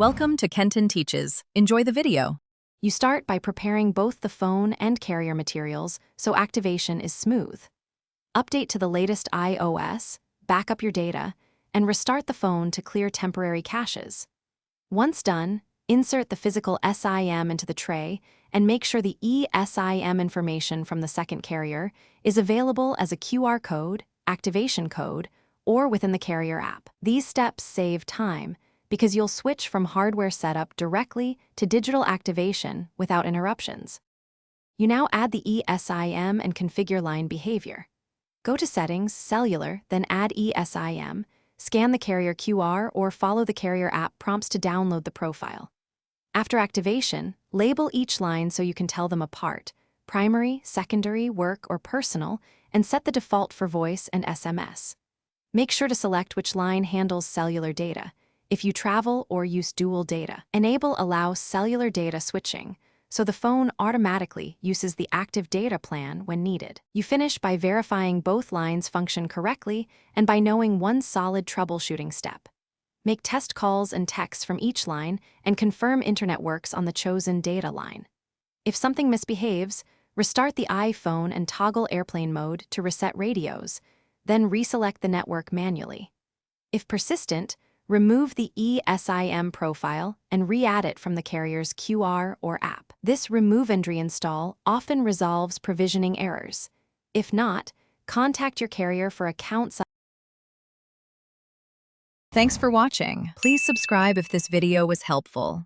Welcome to Kenton Teaches. Enjoy the video. You start by preparing both the phone and carrier materials so activation is smooth. Update to the latest iOS, back up your data, and restart the phone to clear temporary caches. Once done, insert the physical SIM into the tray and make sure the eSIM information from the second carrier is available as a QR code, activation code, or within the carrier app. These steps save time because you'll switch from hardware setup directly to digital activation without interruptions. You now add the eSIM and configure line behavior. Go to Settings, Cellular, then add eSIM, scan the carrier QR or follow the carrier app prompts to download the profile. After activation, label each line so you can tell them apart, primary, secondary, work, or personal, and set the default for voice and SMS. Make sure to select which line handles cellular data. If you travel or use dual data, enable Allow Cellular Data Switching, so the phone automatically uses the active data plan when needed. You finish by verifying both lines function correctly and by knowing one solid troubleshooting step. Make test calls and texts from each line and confirm internet works on the chosen data line. If something misbehaves, restart the iPhone and toggle airplane mode to reset radios, then reselect the network manually. If persistent, remove the eSIM profile and re-add it from the carrier's QR or app. This remove and reinstall often resolves provisioning errors. If not, contact your carrier for account. Thanks for watching. Please subscribe if this video was helpful.